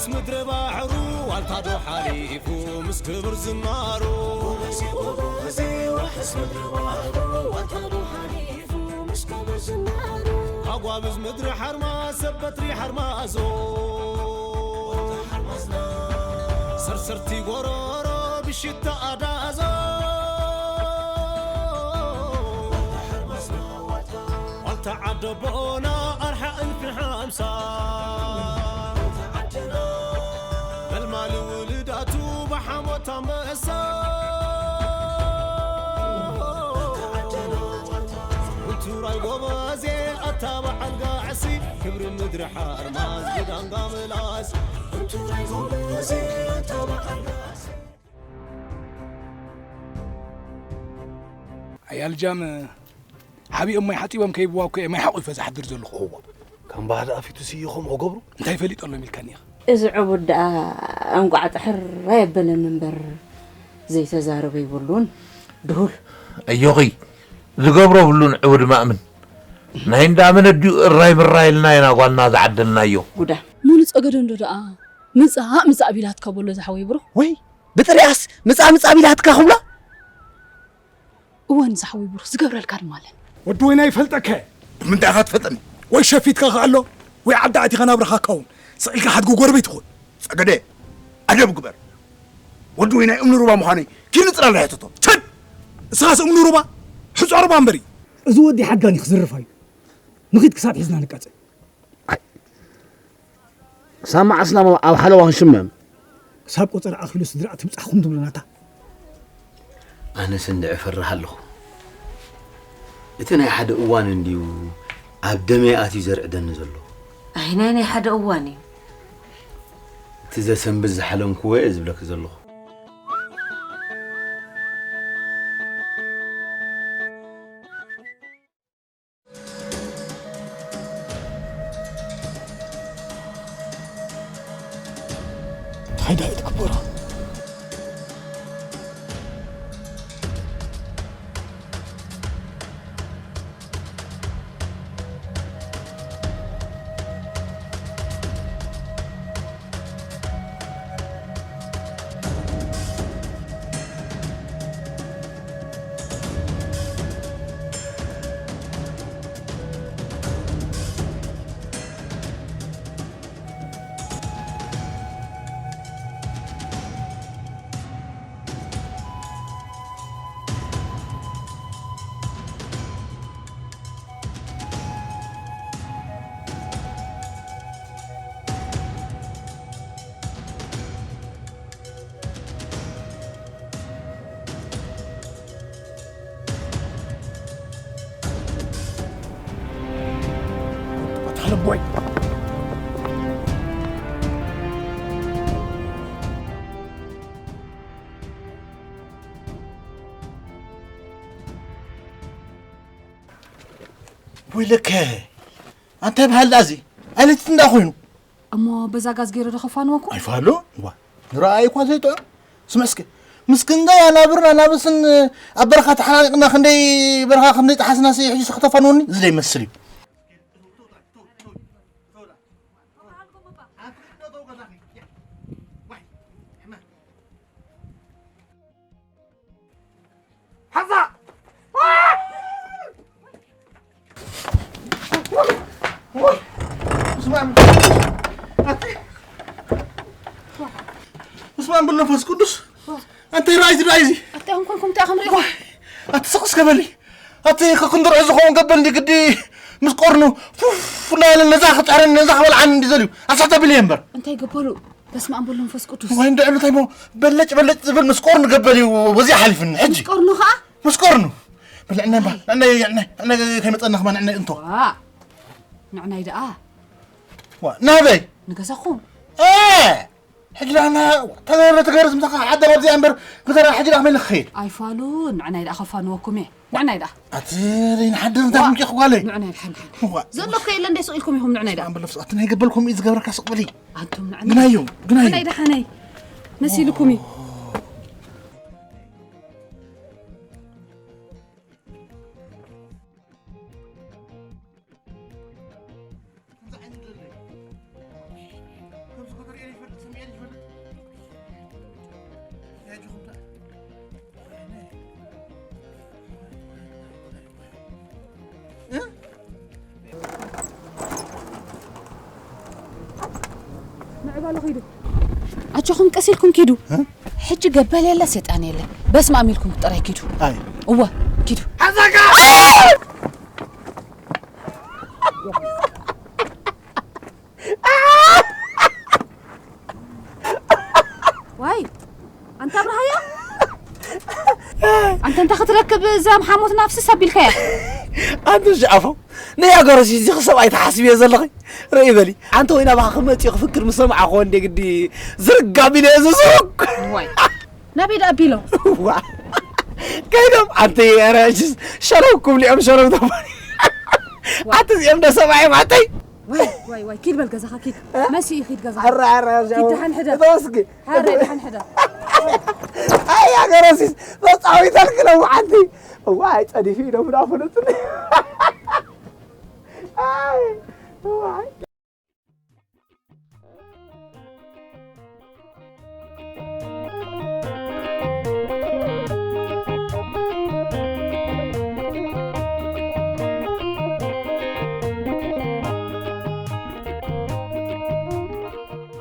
وحس مدر بحرو والتادو حليفو مسكبر زنارو غوبزي وحس مدر بحرو والتادو حليفو مسكبر زنارو أقوابز مدر حرما سبت ريح حرمازو سرسرتي غرورو بشتا أدازو تعدبونا أرحى ألف حمسة بالمال ولداتو بحموتا مأسا وانتو راي قوازي أتابع القاعسي كبر المدر حرماز بدان قاملاس وانتو راي قوازي أتابع القاعسي عيال جام حبي أمي حتيبهم كيبوا كي ما يحقوا يفزح حدر زل الخوة كان بعد أفيتو سيخهم عقبرو أنت يفليت الله ملكانيخ إذا عبد أنقعد حر ريبنا منبر زي تزارب يقولون دول أيوغي زقبرو بلون عود ما أمن نهين دامن الراي بالراي لنا يناقوالنا زعدلنا يو قدا مونس أقدر ندرا مسا أبيلات كابولو زحوي برو وي بطريقس مسا أبيلات كاخملا وين زحوي برو زقبر الكارن مالن ودوينا يفلتك من تأخذ فتني وي شفيتك غالو وي عدعتي غنابرخا كون سئلك حد غوربيت خو سقدي أدب قبر ودوينا أمن ربا مخاني كي نطلع له يتطو تد ساس أمن ربا حز عربا مبري زودي حقاني خزر فاي نخيت كسات حزنا نقاص سامع اسلام او حلوان شمم ساب قطر اخلو سدرا تمصحكم تبلناتا أنا سندع فرحله إتنا حد أوان انديو عبدمي آتي زرع دنزلو عيناني حد أواني تزا سنبز حلم كويس بلك زلو هيدا يتكبرها بوي ويلك أنت بهاللازي أنا تندخوينو أما بزاقاز غير رخفان وكو أي فالو وا رأيك وزيتو سمسك مسكين جاي أنا برنا أنا بس إن أبرخات حناقنا خندي برخا خندي تحسنا سي يحجز خطفانوني زي مسلي حظا اسمع بالنفس قدس أنت رايزي أنت هم كنكم تأخم ريحو أتسقس قبلي أتي كندر عزقون قبل قدي مسقرنو لا نزاخ تعرن نزاخ ولا عن دي أصعد باليمبر أنت يقبلوا بس ما أنبول نفس قدس وين دعلو تايمو بلج زبل مسقرن قبلي وزي حلفن حجي مسقرنو ها مسقرنو بل أنا يعني كيف متأنخ ما نعني أنتو نعنا يدا نابي نقصخون حجر أنا تغير اسمك حدا ربزي أمبر قدر حجر أعمل خير أي فالون نعنا يدا خفان وكمي نعنا يدا أترين حد نتاع مجيخ قالي نعنا الحن زلو كي لندي سؤالكم يهم نعنا يدا أمبر لفظ أتنا يقبلكم إذا قبرك أسقبلي أنتم نعنا قنايو نعنا يدا حناي نسي لكمي عبالو خيدو أجاكم كسيلكم كيدو حج قبل يلا سيطان يلا بس ما أميلكم ترى كيدو أي هو كيدو حزقة واي أنت برهايا أنت خطركب زام حاموت نفس سبيلك يا أنت شعفو نيا قرشي زي خصب أي تحسبي يا زلقي رأي بالي أنت وين أبغى خمت يفكر مسمع أخوان دي قدي زرق قابل زرق واي نبي أبيلو كيدم أنت يا راجل شربكم لي أم شرب دبري أنت زي سمعي معتي واي كيد بالجزاخ كيد ماشي خيد جزاخ حر يا كيد تحن حدا دوسكي حر تحن حدا أي يا قرشي بس عوي تلك لو عندي واي تدي فينا من أفنتني أي واي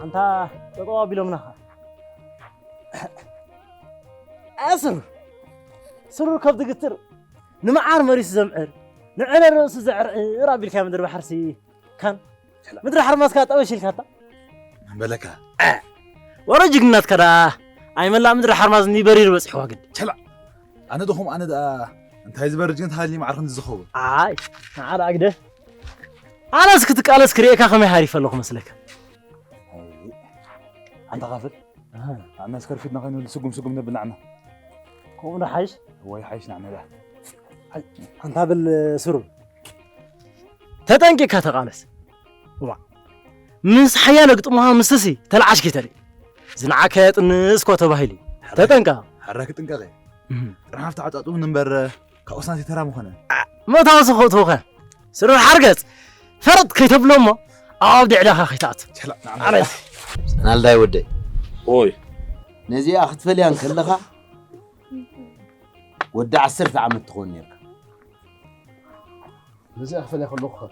أنت تقوى بلومنها أسر سرور كبد قتر نمعار مريس زمعر نعنا الرأس زعر رابي الكام مدر بحرسي كان مدر حرماس كات أول شيء كاتا بلكا ورجقنات كدا أي ملا مدر حرماس ني برير بس حواقد شلا أنا دخوم أنا دا أنت هاي زبرجين هاي ما عرفت الزخوة آي نعار أقده أنا سكتك على سكريكا خمي هاري فلوخ مسلك أنت غافل أنا سكر فيتنا غينو سقم نبنعنا كون رحيش هو يحيش نعمل له أنت بالسرور تتنكي كاتقالس وما مس حيالك طمها مسسي تلعش كتري زنعك يطنس كوتو باهلي تتنكا حرك تنكغي راح افتح عطاطو نمبر كاوسنتي ترى مخنا ما تاسخو توخه سرور حرقت فرد كيتب لهم أبدع لها خيتات لا نعم عرف أنا لا يودي اوي نزي أخذ فليان كلها ودع 10 عام تخوني نزي أخفل ياخد لخها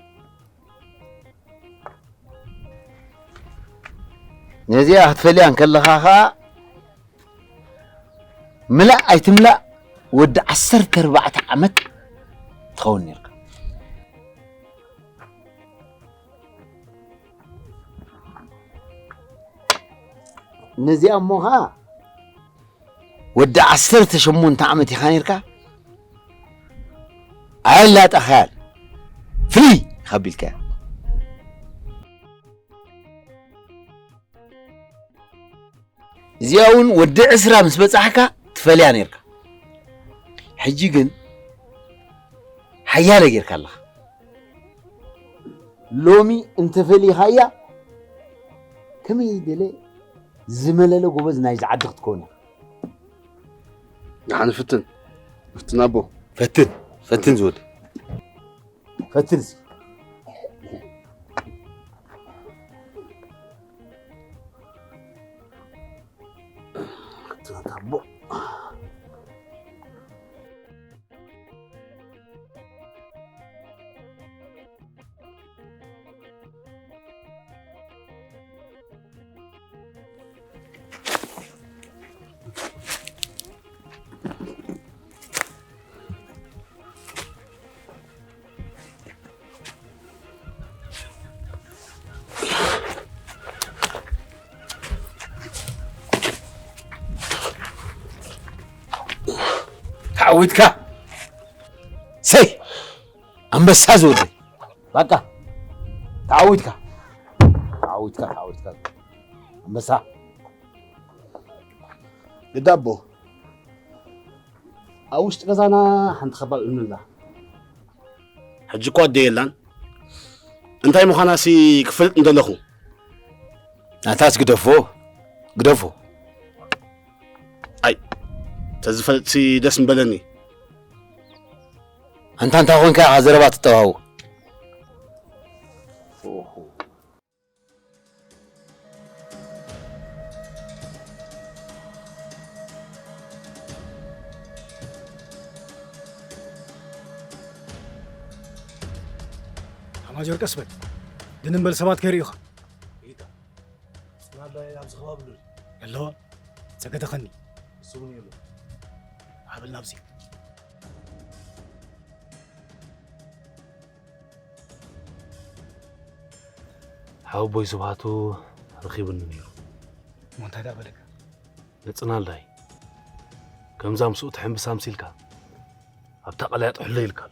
نزي أخذ فليان كلها ملا أي تملا ودع 14 عام تخوني نزي أمها ودع 18 عامتي خانيركا علا تخال فري خبيلك زياون ودع 10 مس بصحكا تفليا نيركا حجي جن حياله غيرك الله لومي انت فلي هيا كم يدلي زملله غوبز نايز عدق تكون يعني فتن أبو فتن زود فتن زي أبو تعودك سي أنبسا زودي بقى تعودك أنبسا قد أبو أوش تغزانا حنت خبال إلم الله حجي قوات ديلان انتاي مخاناسي كفلت ندلخو ناتاس قدفو أي تزفلتي دسم بلني أنت هون كا عزربات التوهو ما جور كسبت دنبل سمات كريخ أبز خباب لول يلا سكت خني السوني يلو عبل نفسي حاو بوي سبحاتو رخيبني نيرو وانت هذا بالك نصنا لاي كم زام سوء تحم بسامسيلكا أبتا قلايات حليلكا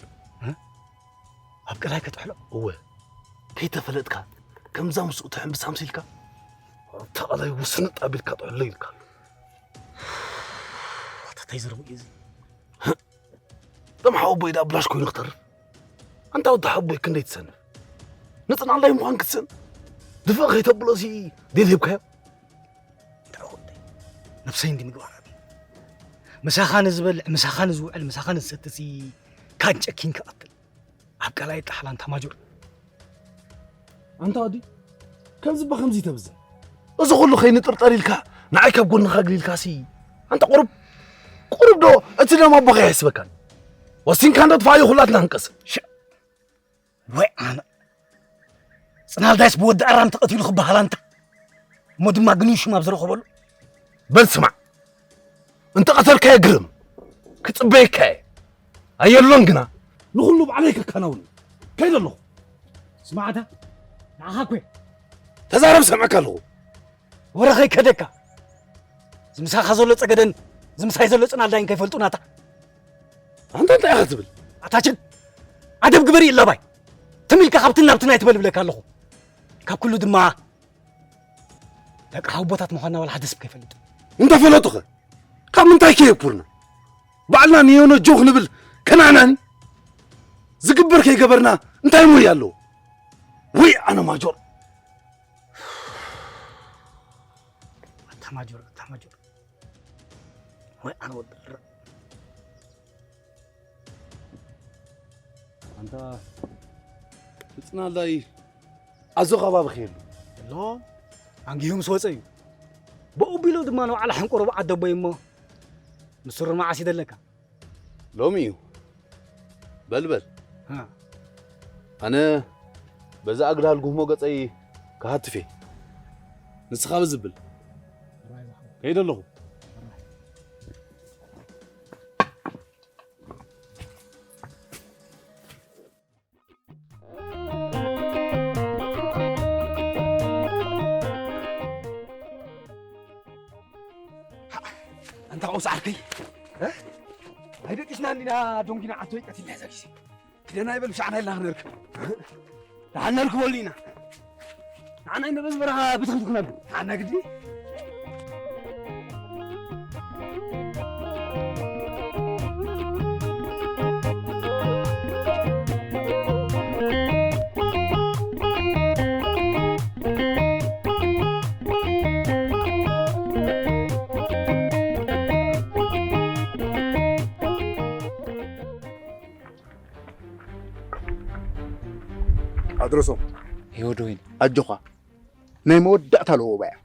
أبقى لايك تحلو هو كي تفلتك كم زام سوء تحم بسامسيلكا أبتا قلاي وسنط قابلكا حليلكا تيزر بيزي دم حاو بوي دا بلاش كوي نختار أنت ود حبوي كندي تسنف نصنا لاي مخان كتسن دفع غي تبلوسي ديل هبكا نفسين دي مقوار مساخان زبل مساخان زوعل مساخان الستسي كان جاكين كقتل أبقى لا يطلع لان تماجر أنت ودي كم زبا خمزي تبزن إذا كله خيني ترطري لك نعيك بقول نخاقلي الكاسي أنت قرب دو أتلا ما بغي يحسبك وسين كان تدفعي خلاتنا ننقص وي أنا سنال دايس بود أرام تقتل خبها لانتا مود ما قنيش ما بزرو خبلو بل سمع انت قتلك يا قرم كتبيك يا ايلون قنا نغلب عليك كنون كيد الله سمعتها نعاكوي تزارب سمعك له ورخي كدكا زمسا خزولو صقدن زمسا يزلو صنا داين كيفلطوناتا انت يا خزبل اتاچن ادب غبري الا باي تميلك حبتنا يتبلبلك الله كاب كله دما لقاو بوتات مخنا ولا حدث كيفلط انت فلطخ كم انت كيبورنا بعلنا نيونو جوخ نبل كنعناني زقبر كي قبرنا انت يمو يالو وي انا ماجور تماجور وي انا ود انت بتصنا لاي ازو خباب خير لا انجيهم سوصي بقبيلو دما نو على حنقرب عدبو يمو مسر ما عسيد لك لوميو بلبل ها انا بዛ اقدال قومو قصي كهاتفي نسخه بزبل كيد الله انت قوس عركي ها هيدك اسنا عندنا دونكينا عتوي قتل يا زكي كدنا يبل شعنا يلا نركب تعالنا نركب ولينا تعالنا إن بس برا بتخدمنا تعالنا قدي أدرسهم يودوين أجوخا نايم ودعت له وباع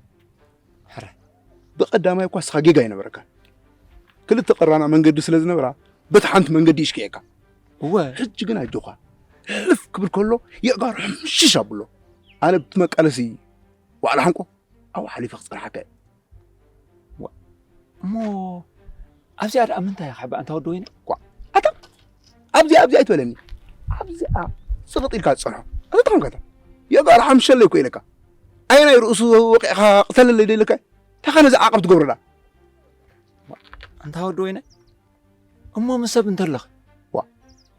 حرة بقدامه يكون سخاجيجا ينبرك كل تقرأنا من قد سلزنا برا بتحنت من قد يشكيكا هو حج جنا أجوخا لف كبر كله يقار شيشة بلو أنا بتمك ألسي وعلى حنكو أو حليف أخسر حكاية مو أبزي أمنتها يا حبا أنت ودوين أتا أبزي أتولني أبزي سقط إلك صراحة هذا طعم كذا يقال حمش اللي كويلك أين يرؤسه وقع قتل اللي لك تخلص عقب تقبر له أنت ودوين أمه مسب انتلخ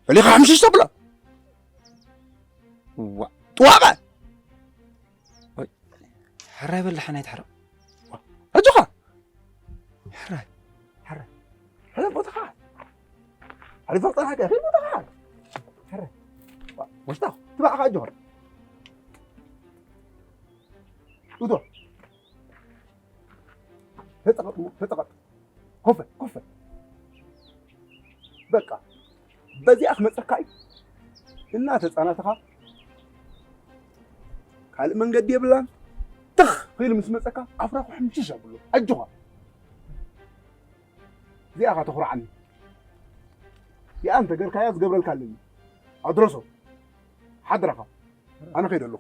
اللي حمش يستبله توابع حراي ولا حنايت حرام أجوخا حراي هذا فتحات هذا فتحات يا أخي فتحات حراي وش تاخذ تبع أجوهر ودور فتقط كفة بقى بزي أخمد سكاي الناس أنا تخاف قال من قد يبلان تخ في المسمسكة أفراح وحمشيش أقوله أجوها زي أخا تخرع عني يا أنت قال كياس قبل الكلمة أدرسه حضرها أنا خير له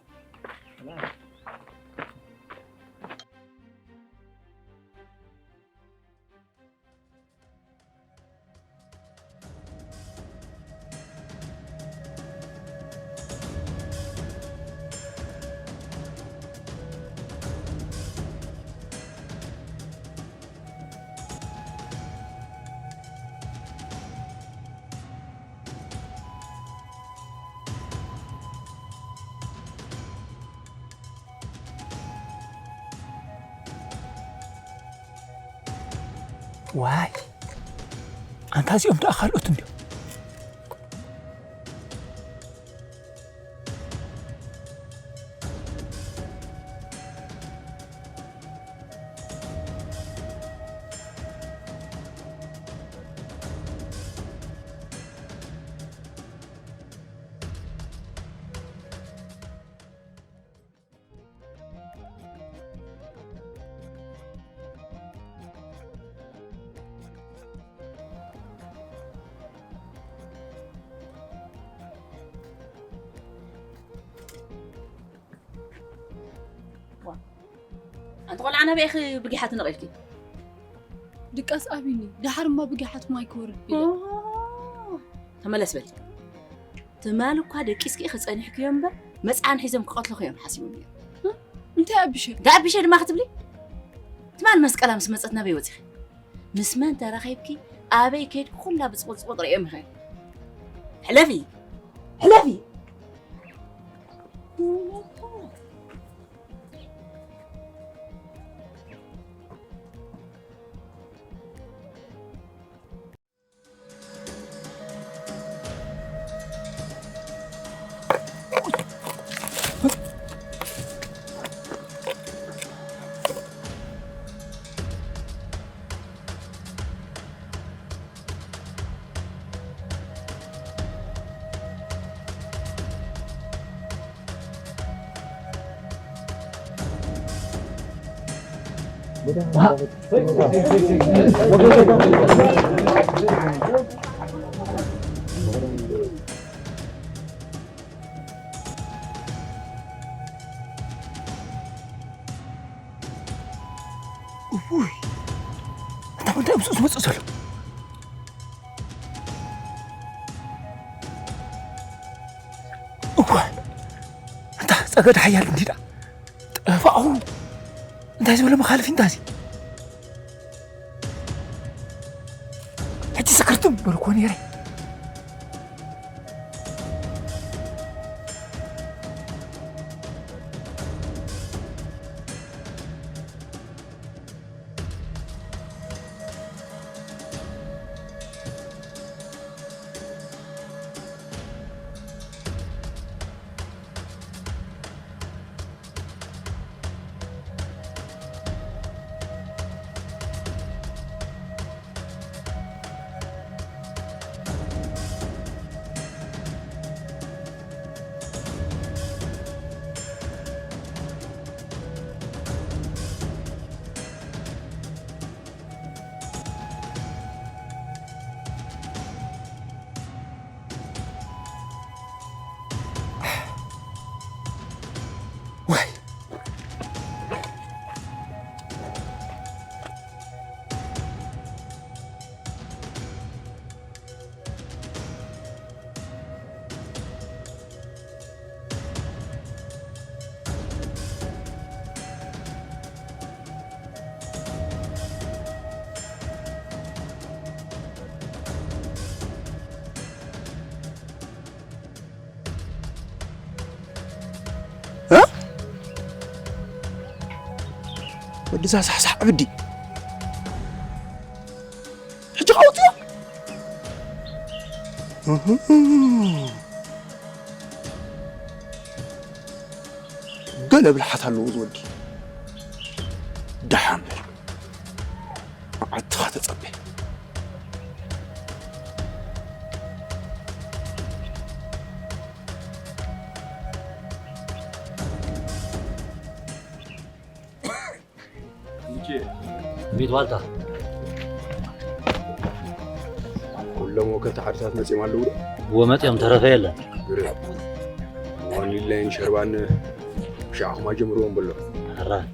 واي أنت هذي أمتى أخلقتم ديو أنت قول أنا بأخي بجحات نقلتي دقاس أبيني دحر ما بجحات ما يكور تملس بلي تمالك هذا كيسكي خص أنا حكي يوم بر مسعان حزم قتل خيام حاسبني أنت أبشر ده أبشر ما كتب لي تمال مسك أنا مسمتنا بيوتي مسمان ترى خيبكي أبي كيد كلها بتصوت رأيهم خير حلفي حلفي أنت بس أنت سأقعد حيال أنت فأهو أنت عايز ولا مخالف أنت عايز حتى سكرتم بركوني يا ري ودي صح عبدي حجي قوتي قلب الحث اللوز ودي دحامل عد خاطر تصبي بيت والتا كلهم وكلت حرسات مسيم على الأولى ومت يوم ترفيلا وان لين شربان شعخ ما جمرون بالله حران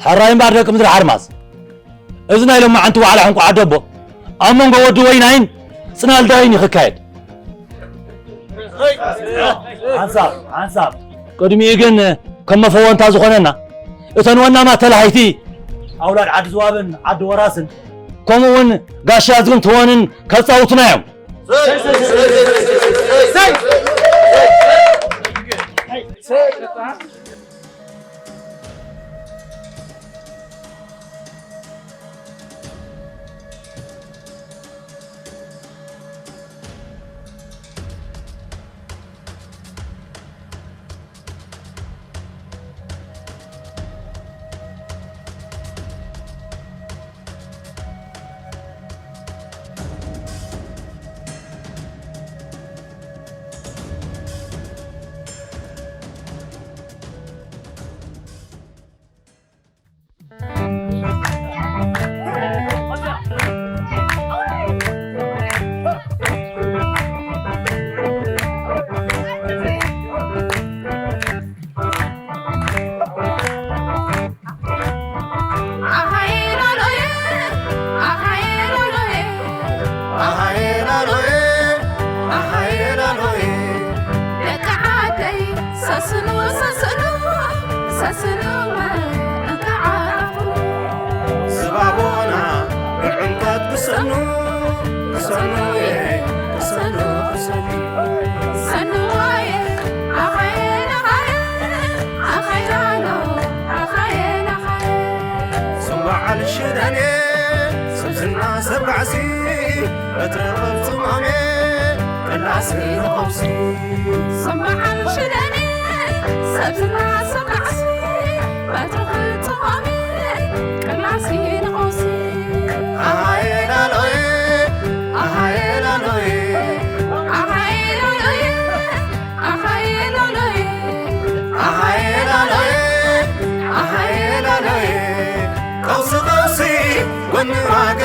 حراين بعدك مدري حرماس إذن لما عنتوا على حنكو عدبو أمون قودوا وينين سنال داين يخكايد عنصاب قدمي يجن كم فوان تازو خننا እተንወና ማተላሃይቲ ኣውላድ ዓዲ ዝዋብን ዓዲ ወራስን ከምኡውን ጋሻ ዝግን ትወንን ከፃውቱና እዮም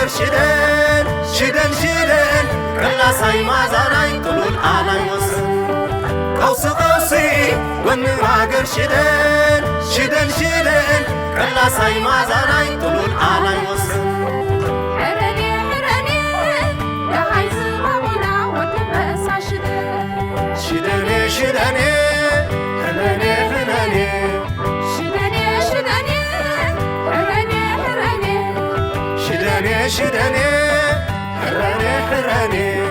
شدن شدن شدن كلا ساي ما زاراي طلول على يوسف قوس قوسي والنواقر شدن شدن شدن كلا ساي ما زاراي طلول على يوسف حرني حرني يا عايز مامونا وتبس شدن شدني شدني حرني حرني شدني شدني حرني حرني شدني شدني حرني حرني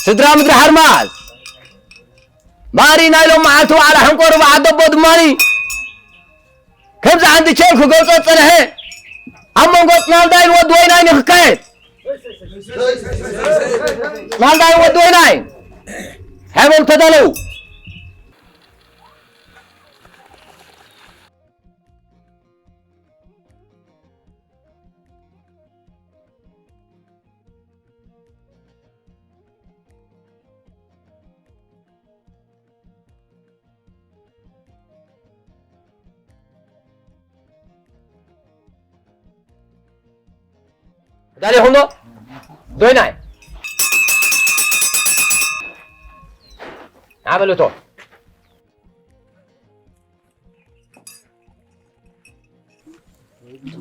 سدرا مدري حرمال ماري نايلو معلتو على حنقور بعد بود ماري كم عندي شيء كقول صلاه أما قلت نالداين ودويناين حكاية نالداين ودويناين هبل تدلو داري هونو دويناي عملوا تو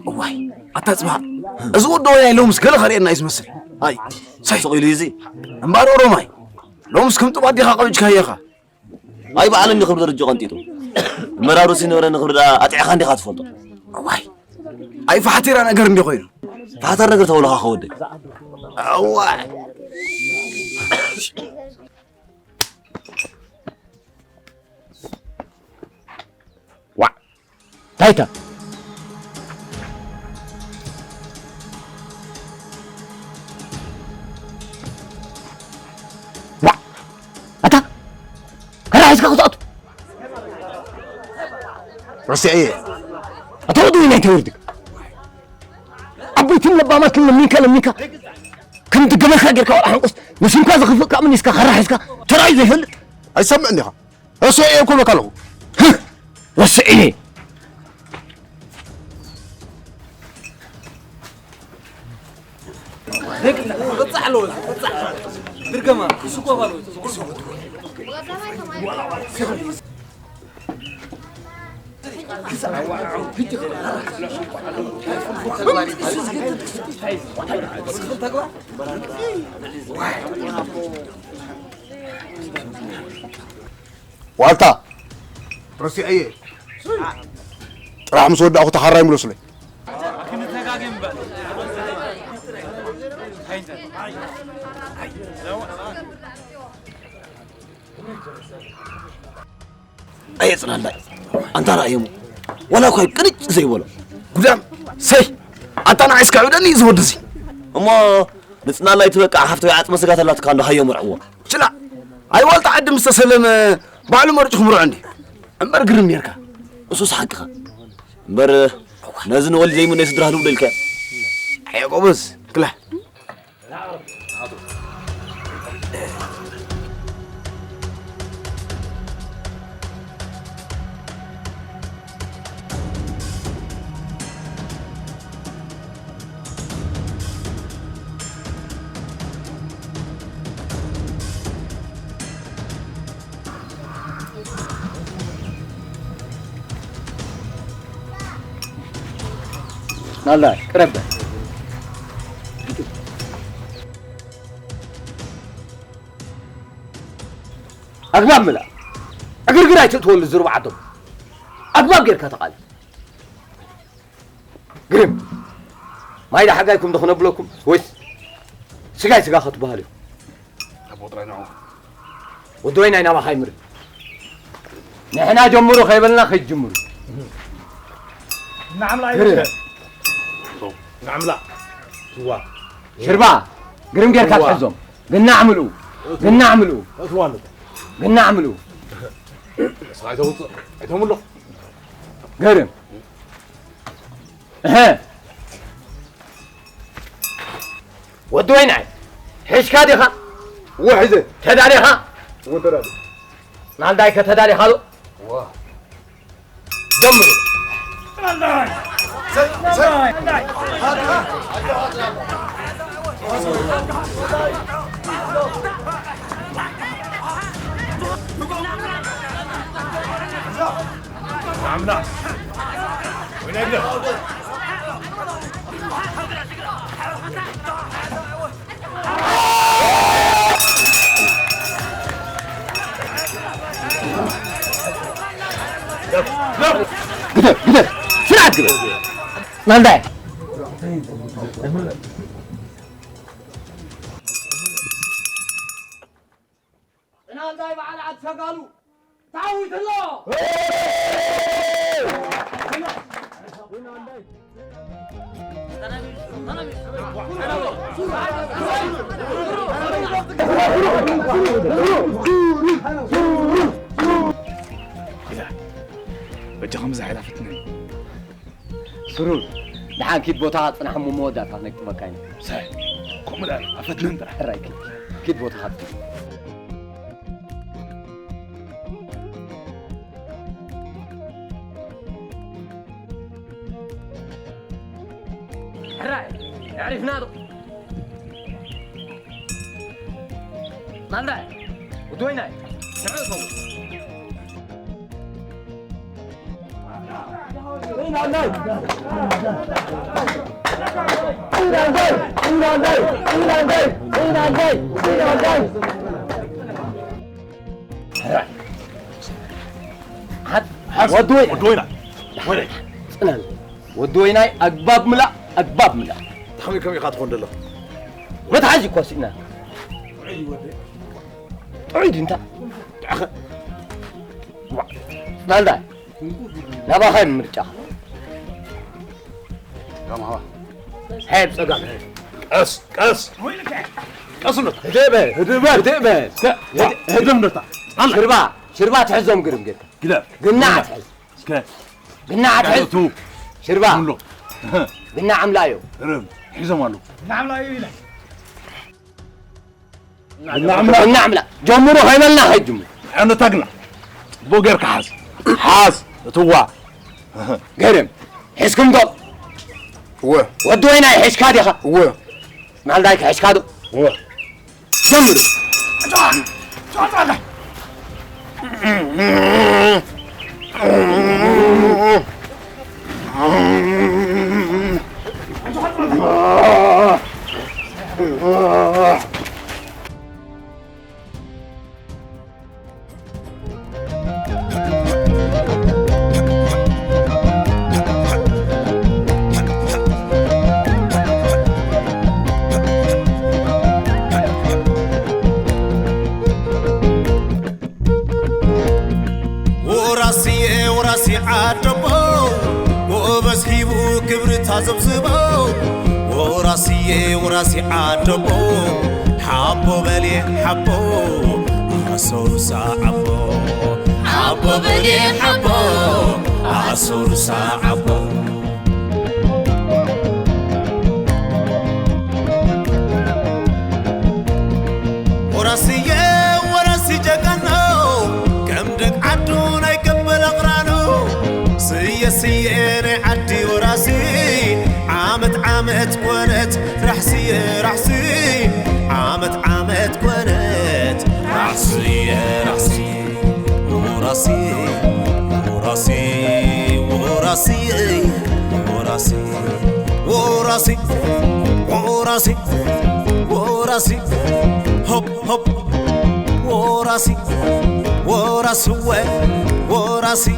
واي أتسمع أزود دويناي لومس كل خرينا يسمسل هاي ساي ليزي أمبارو روماي لومس كم تبادي خاقوج كهيخا هاي بعلم يخبر درجة قنتيتو مرارو سينورا نخبر أتعخان دي خاطف فوتو واي أي فحتير أنا قرن دي خير فحتر نقر تولها خودي واي وا تايتا وا أتا كلا عايز كاخد راسي ايه أتودو هنا توردك أبوي تم لبامات لميكا كم تجمع خاجر كوا حنقص مسلم كذا خفق من إسكا خراح إسكا ترى إذا هل أي سمعني خا راسي ايه كل مكانه راسي ايه بتصحلو بتصح درقما سوق بالو والتا رسي ايه راح مسود اخو تحراي ملوسلي أي صنع أنت رأيهم ولا كوي كريج زي ولا قدام سي أنت أنا عايز كعودني زودزي أما نتنا لا يتوقع حفتو عات مسكات الله تكانو هيا مرعوة شلا أي والت عد مستسلم بعلم مرجع مرة عندي أمبر قرم يركا أسوس حقها أمبر نازن ولد زي من يسدرها له بالك يا قبز كله الله قرب أقباب ملا أقرقر هاي تقول الزرو بعضهم أقباب غير كتقال قرب ما إذا حقايكم دخلنا بلوكم ويس سقاي سقا خطبها له أبو طرينا ودوينا هنا ما خيمر نحنا جمرو خيبلنا خي جمرو نعم لا نعم لا سوا شربا قرم غير كتحزم قلنا اعملوا قلنا اعملوا أتوالد قلنا اعملوا عيدهم له قرم ها ودوينا حيش كادي خا وحده تداري خا وترادي نال دايك تداري خالو واه دمروا نعم لا وين أقدر قدر سرعة قدر نال دايك نال دايك على عد شغالو تعود الله بجي خمسة حيلا فتنين سرور دحان كيد بوتا صنع حمو مودات هناك مكاني صحيح قوم الآن أفتنين ترى رايك كيد بوتا خاطر رايك عرفنا ناندا ودوينا تعرفوا ودوينا ودوينا أقباب ملا أقباب ملا تخمي كم يخاطفون دلو ما تحاجي كوسينا عيد انت نالدا نبا خير مرجع كم هوا حيب صقع قص قص قصنا هدم نطع شربا تحزم قرم قرم كده قناع تحز قناع تحز شربا قناع عملايو قرم حزم والو نعم لا يلا قناع عملا جمرو هيملنا هاي جمرو أنا تقنا بوغير كحاس حاس توا قرم حسكم دول واه ودوينا حش كادي خا واه مال دايك حش كادو واه جمرو وراسي عدبو وبسحيبو كبرت هزبزبو وراسي عدبو حبو بلي حبو عصور ساعبو حبو بلي حبو عصور ساعبو وراسي جاكانو كم دك عدونا يكبل أقرانو سياني عدي وراسي عامت كونت رحسي عامت كونت رحسي وراسي هوب وراسي